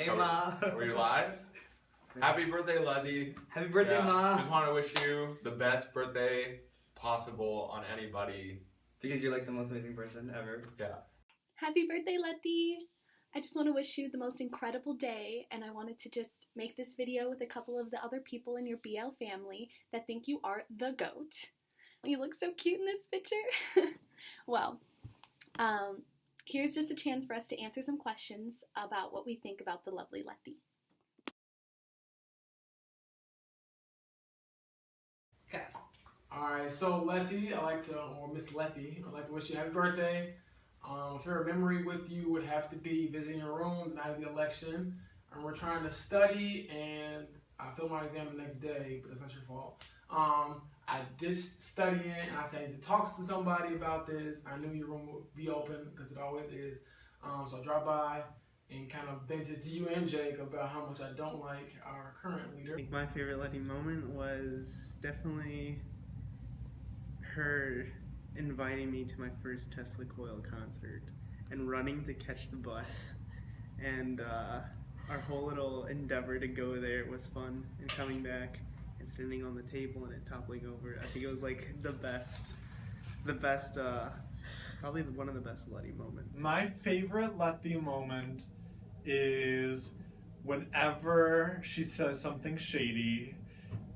Hey, Ma. Are we live? Happy birthday, Lety. Happy birthday, Ma. Just want to wish you the best birthday possible on anybody. Because you're like the most amazing person ever. Yeah. Happy birthday, Lety. I just want to wish you the most incredible day, and I wanted to just make this video with a couple of the other people in your BL family that think you are the GOAT. You look so cute in this picture. Well, here's just a chance for us to answer some questions about what we think about the lovely Lety. Yeah. Alright, so Lety, or Miss Lety, I'd like to wish you a happy birthday. Favorite memory with you would have to be visiting your room the night of the election. We're trying to study, and I failed my exam the next day, but that's not your fault. I did studying, and I said I need to talk to somebody about this. I knew your room would be open, because it always is. So I dropped by and kind of vented to you and Jake about how much I don't like our current leader. I think my favorite Lety moment was definitely her inviting me to my first Tesla Coil concert and running to catch the bus, and our whole little endeavor to go there was fun, and coming back and standing on the table and it toppling over. I think it was like the best probably one of the best Lety moments. My favorite Lety moment is whenever she says something shady,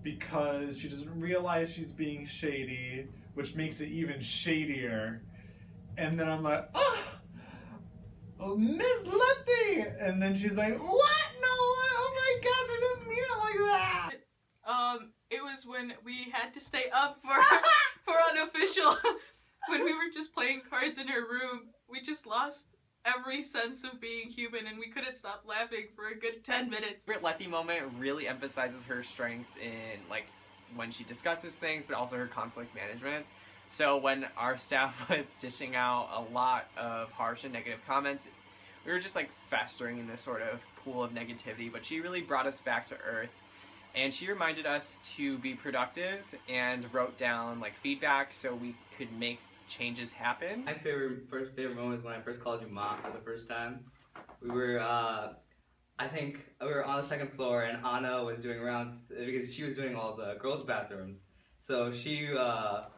because she doesn't realize she's being shady, which makes it even shadier. And then I'm like, oh, Miss Lety! And then she's like, what? No, oh my gosh, I didn't mean it like that! It was when we had to stay up for unofficial. When we were just playing cards in her room, we just lost every sense of being human, and we couldn't stop laughing for a good 10 minutes. Favorite Lety moment really emphasizes her strengths in like when she discusses things, but also her conflict management. So when our staff was dishing out a lot of harsh and negative comments, we were just like festering in this sort of pool of negativity, but she really brought us back to earth. And she reminded us to be productive and wrote down like feedback so we could make changes happen. My favorite moment is when I first called you Ma for the first time. We were, I think we were on the second floor, and Anna was doing rounds because she was doing all the girls' bathrooms. So she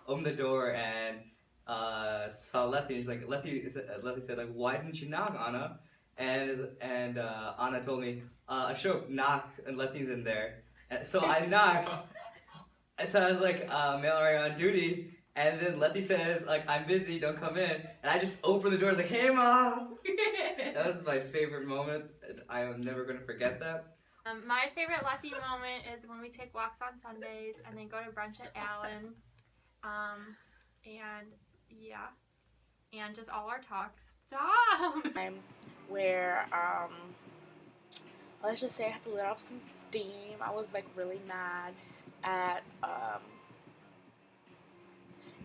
opened the door and saw Lety, and she's like, Lety said, like, why didn't you knock, Anna? And Anna told me, Ashok, knock, and Lety's in there. And so I knocked, and so I was like, mail are on duty. And then Lety says, like, I'm busy, don't come in. And I just opened the door, like, hey, Mom! That was my favorite moment. I am never going to forget that. My favorite Lety moment is when we take walks on Sundays and then go to brunch at Allen. And, yeah. And just all our talks. Stop! Where, let's just say I had to let off some steam. I was, like, really mad at,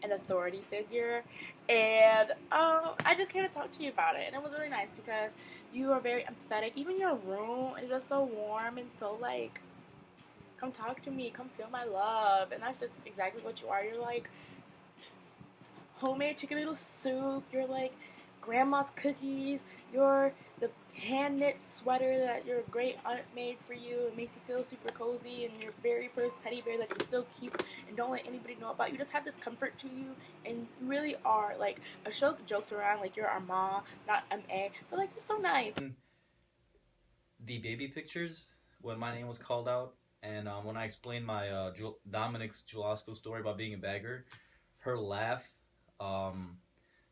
an authority figure, and I just came to talk to you about it, and it was really nice because you are very empathetic. Even your room is just so warm and so like, come talk to me, come feel my love, and that's just exactly what you are. You're like homemade chicken noodle soup, you're like grandma's cookies, you're the hand knit sweater that your great aunt made for you. It makes you feel super cozy, and your very first teddy bear that you still keep and don't let anybody know about. You just have this comfort to you, and you really are like, Ashok jokes around like you're our mom, not MA, but like you're so nice. The baby pictures when my name was called out, and when I explained my Dominic's Julasco story about being a bagger, her laugh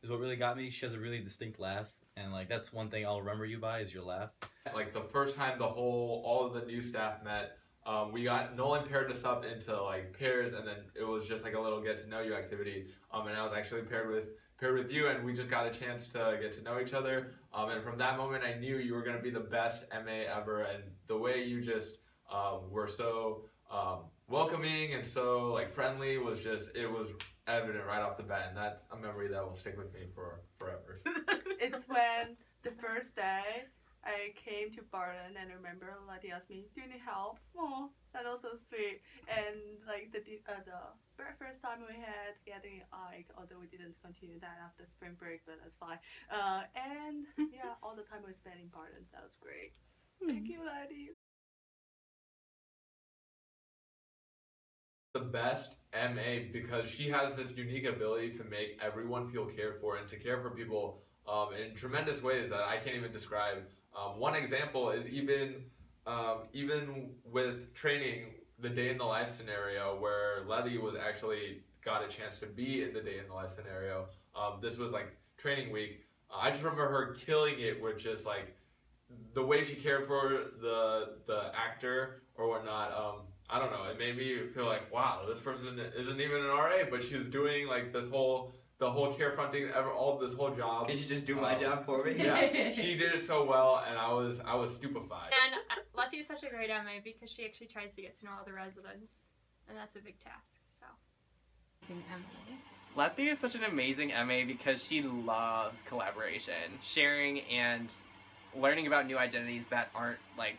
is what really got me. She has a really distinct laugh, and like that's one thing I'll remember you by is your laugh. Like the first time all of the new staff met, Nolan paired us up into like pairs, and then it was just like a little get to know you activity. And I was actually paired with you, and we just got a chance to get to know each other. And from that moment, I knew you were gonna be the best MA ever, and the way you just were so welcoming and so like friendly was evident right off the bat, and that's a memory that will stick with me forever. It's when the first day I came to Barton, and I remember Lety asked me, do you need help? Oh, that was so sweet. And like the very first time we had getting Ike, although we didn't continue that after spring break, but that's fine. And yeah, all the time we spent in Barton, that was great. Thank you, Lety. The best MA because she has this unique ability to make everyone feel cared for and to care for people in tremendous ways that I can't even describe. One example is even with training the day in the life scenario where Lety was actually got a chance to be in the day in the life scenario. This was like training week. I just remember her killing it with just like the way she cared for the actor or whatnot. I don't know. It made me feel like, wow, this person isn't even an RA, but she was doing like the whole carefronting, this whole job. Can you just do my job for me? Yeah, she did it so well, and I was stupefied. And Lety is such a great MA because she actually tries to get to know all the residents, and that's a big task. So. Lety is such an amazing MA because she loves collaboration, sharing, and learning about new identities that aren't like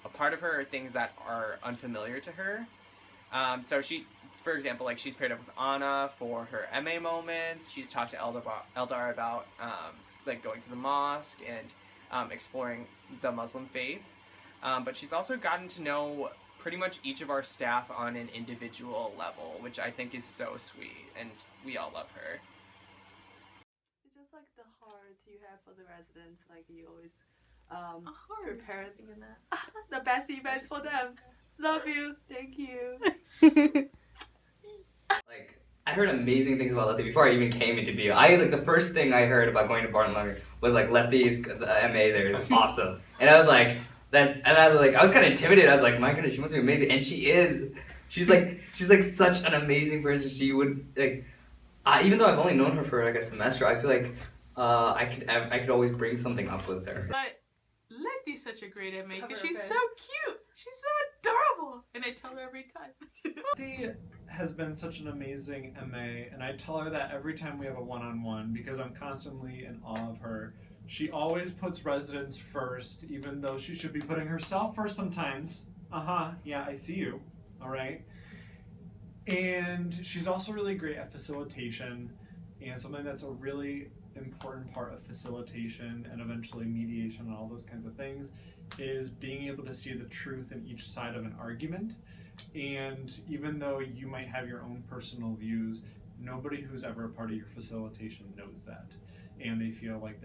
a part of her or things that are unfamiliar to her. So she, for example, like she's paired up with Anna for her MA moments. She's talked to Eldar about like going to the mosque and exploring the Muslim faith. But she's also gotten to know pretty much each of our staff on an individual level, which I think is so sweet, and we all love her. It's just like the heart you have for the residents, like you always Prepare the best events for them. Love you. Thank you. Like, I heard amazing things about Lety before I even came into BU. Like the first thing I heard about going to Barton Learner was like Lety's the MA there is awesome, and I was like I was kind of intimidated. I was like, my goodness, she must be amazing, and she is. She's like such an amazing person. She would like, even though I've only known her for like a semester, I feel like I could always bring something up with her. But Lety's such a great MA because Cover she's her so cute. She's so adorable. And I tell her every time. Lety has been such an amazing MA, and I tell her that every time we have a one-on-one because I'm constantly in awe of her. She always puts residents first, even though she should be putting herself first sometimes. Yeah, I see you. All right. And she's also really great at facilitation, and something that's a really important part of facilitation and eventually mediation and all those kinds of things is being able to see the truth in each side of an argument. And even though you might have your own personal views, nobody who's ever a part of your facilitation knows that, and they feel like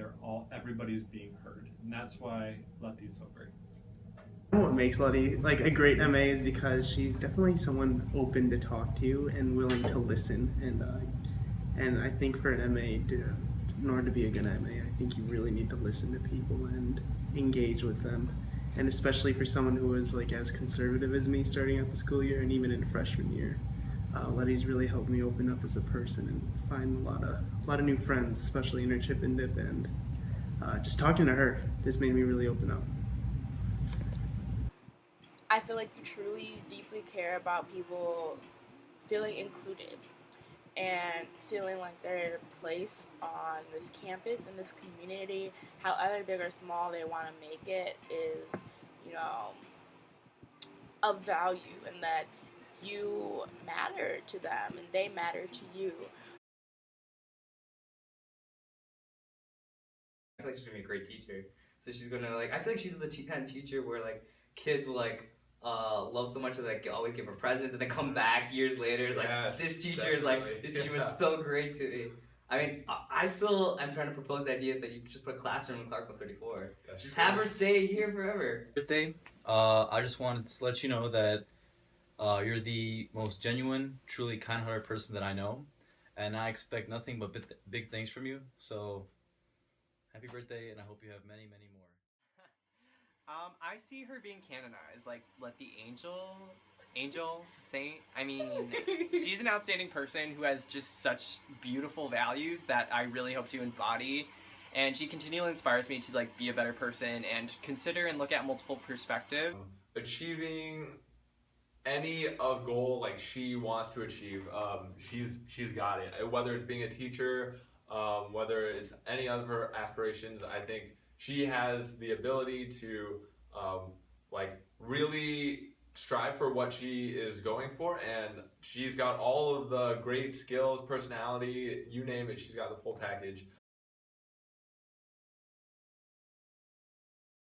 everybody's being heard, and that's why Lety's so great. What makes Lety like a great MA is because she's definitely someone open to talk to and willing to listen, and I think for an MA in order to be a good MA, I think you really need to listen to people and engage with them. And especially for someone who was like as conservative as me starting out the school year and even in freshman year, Lety's really helped me open up as a person and find a lot of new friends, especially in her chip and dip, and just talking to her just made me really open up. I feel like you truly, deeply care about people feeling included and feeling like they're in a place on this campus, in this community, however big or small they want to make it, is, of value, and that you matter to them and they matter to you. I feel like she's gonna be a great teacher. So she's gonna I feel like she's the kind of teacher where like kids will love so much that they always give her presents and then come back years later. It's Yes, this teacher definitely. this teacher was so great to me. I mean, I still am trying to propose the idea that you could just put a classroom in Clark 134. That's Just true. have her stay here forever. Birthday, I just wanted to let you know that you're the most genuine, truly kind-hearted person that I know, and I expect nothing but big things from you. So, happy birthday, and I hope you have many, many more. I see her being canonized, like let the angel saint. I mean, she's an outstanding person who has just such beautiful values that I really hope to embody, and she continually inspires me to be a better person and consider and look at multiple perspectives. Achieving any goal she wants to achieve, she's got it. Whether it's being a teacher, whether it's any of her aspirations, I think she has the ability to really strive for what she is going for, and she's got all of the great skills, personality, you name it, she's got the full package.